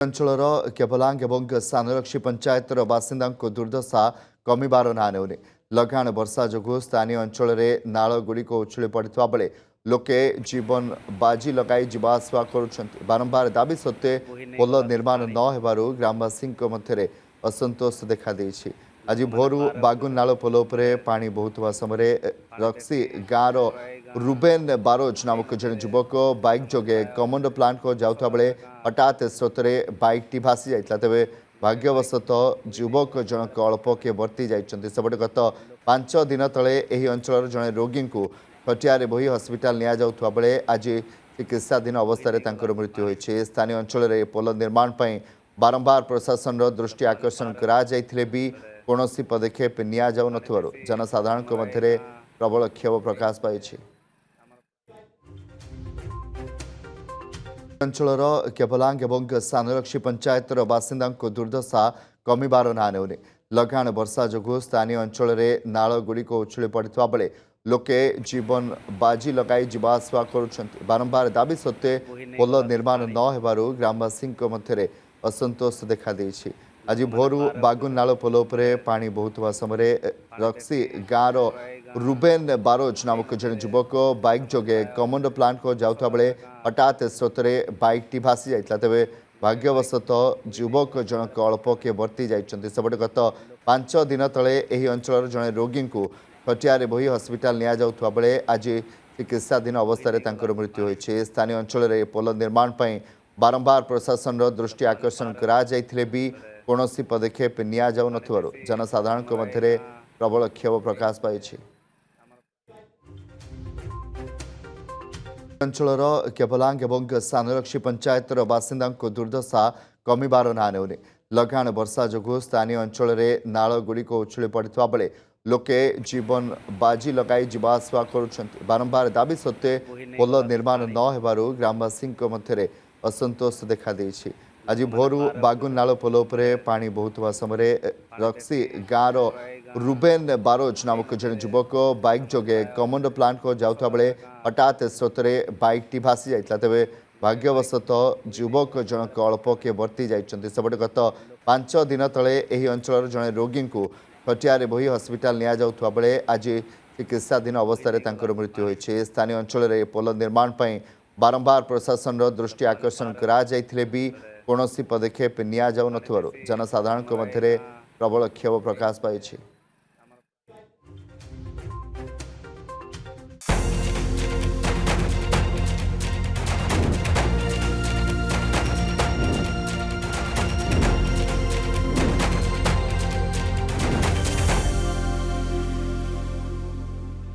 ଅଞ୍ଚଳର କେବଲାଙ୍ଗ ଏବଂ ସାନରକ୍ଷୀ ପଞ୍ଚାୟତର ବାସିନ୍ଦାଙ୍କ ଦୁର୍ଦ୍ଦଶା କମିବାର ନାଁ ନେଉନି। ଲଗାଣ ବର୍ଷା ଯୋଗୁଁ ସ୍ଥାନୀୟ ଅଞ୍ଚଳରେ ନାଳଗୁଡ଼ିକ ଉଛୁଳି ପଡ଼ିଥିବା ବେଳେ ଲୋକେ ଜୀବନ ବାଜି ଲଗାଇ ଯିବା ଆସିବା କରୁଛନ୍ତି। ବାରମ୍ବାର ଦାବି ସତ୍ତ୍ୱେ ପୋଲ ନିର୍ମାଣ ନ ହେବାରୁ ଗ୍ରାମବାସୀଙ୍କ ମଧ୍ୟରେ ଅସନ୍ତୋଷ ଦେଖାଦେଇଛି। ଆଜି ଭୋରୁ ବାଗୁନ ନାଳ ପୋଲ ଉପରେ ପାଣି ବହୁଥିବା ସମୟରେ ରକ୍ସି ଗାଁର रुबेन बारोज नामक जन युवक बाइक जोगे कमंड प्लांट को जाउथा बेले हठात स्रोतरे बाइक टी भासी जाइतला। तेबे भाग्यवशतः युवक जनक अल्प के वर्ती जाइछन्ति। सेबटे गत 5 दिन तले एही अंचलर जने रोगी को खटियारे बोही हॉस्पिटल निया जाउथवा बेले आज चिकित्साधीन अवस्था तांकर मृत्यु होइछे। स्थानीय अंचल पोल निर्माण पई बारंबार प्रशासन दृष्टि आकर्षण करा जाइथिले भी कौनसी पदक्षेप निया जाउ नथिबारु जनसाधारण मध्य प्रबल क्षोभ प्रकाश पाइछि। ଅଞ୍ଚଳର କେବଲାଙ୍ଗ ଏବଂ ସାନରକ୍ଷୀ ପଞ୍ଚାୟତର ବାସିନ୍ଦାଙ୍କ ଦୁର୍ଦ୍ଦଶା କମିବାର ନାଁ ନେଉନି। ଲଗାଣ ବର୍ଷା ଯୋଗୁଁ ସ୍ଥାନୀୟ ଅଞ୍ଚଳରେ ନାଳଗୁଡ଼ିକ ଉଛୁଳି ପଡ଼ିଥିବା ବେଳେ ଲୋକେ ଜୀବନ ବାଜି ଲଗାଇ ଯିବା ଆସିବା କରୁଛନ୍ତି। ବାରମ୍ବାର ଦାବି ସତ୍ତ୍ୱେ ପୋଲ ନିର୍ମାଣ ନ ହେବାରୁ ଗ୍ରାମବାସୀଙ୍କ ମଧ୍ୟରେ ଅସନ୍ତୋଷ ଦେଖାଦେଇଛି। ଆଜି ଭୋରୁ ବାଗୁନ ନାଳ ପୋଲ ଉପରେ ପାଣି ବହୁଥିବା ସମୟରେ ରକ୍ସି ଗାଁର रुबेन बारोज नामक जन युवक बाइक जोगे कमंड प्लांट को जाउथा बेले हठात स्रोतरे बाइक टी भासी जाइतला। तेबे भाग्यवशतः युवक जनक अल्प के वर्ती जाइछन्ति। सेबटे गत 5 दिन तले एही अंचलर जने रोगी को खटियारे बोही हॉस्पिटल निया जाउथवा बेले आज चिकित्साधीन अवस्था तांकर मृत्यु होइछे। स्थानीय अंचल पोल निर्माण पई बारंबार प्रशासन दृष्टि आकर्षण करा जाइथिले भी कौनसी पदक्षेप निया जाउ नथिबारु जनसाधारण मध्य प्रबल क्षोभ प्रकाश पाइछि। ଅଞ୍ଚଳର କେବଲାଙ୍ଗ ଏବଂ ସାନରକ୍ଷୀ ପଞ୍ଚାୟତର ବାସିନ୍ଦାଙ୍କ ଦୁର୍ଦ୍ଦଶା କମିବାର ନାଁ ନେଉନି। ଲଗାଣ ବର୍ଷା ଯୋଗୁଁ ସ୍ଥାନୀୟ ଅଞ୍ଚଳରେ ନାଳଗୁଡ଼ିକ ଉଛୁଳି ପଡ଼ିଥିବା ବେଳେ ଲୋକେ ଜୀବନ ବାଜି ଲଗାଇ ଯିବା ଆସିବା କରୁଛନ୍ତି। ବାରମ୍ବାର ଦାବି ସତ୍ତ୍ୱେ ପୋଲ ନିର୍ମାଣ ନ ହେବାରୁ ଗ୍ରାମବାସୀଙ୍କ ମଧ୍ୟରେ ଅସନ୍ତୋଷ ଦେଖାଦେଇଛି। ଆଜି ଭୋରୁ ବାଗୁନ ନାଳ ପୋଲ ଉପରେ ପାଣି ବହୁଥିବା ସମୟରେ ରକ୍ସି ଗାଁର रुबेन बारोज नामक जन युवक बाइक जोगे कमंड प्लांट को जाउथा बेले हठात स्रोतरे बाइक टी भासी जाइतला। तेबे भाग्यवशतः युवक जनक अल्प के वर्ती जाइछन्ति। सेबटे गत 5 दिन तले एही अंचलर जने रोगी को खटियारे बोही हॉस्पिटल निया जाउथवा बेले आज चिकित्साधीन अवस्था तांकर मृत्यु होइछे। स्थानीय अंचल पोल निर्माण पई बारंबार प्रशासन दृष्टि आकर्षण करा जाइथिले भी कौनसी पदक्षेप निया जाउ नथिबारु जनसाधारण मध्य प्रबल क्षोभ प्रकाश पाइछि।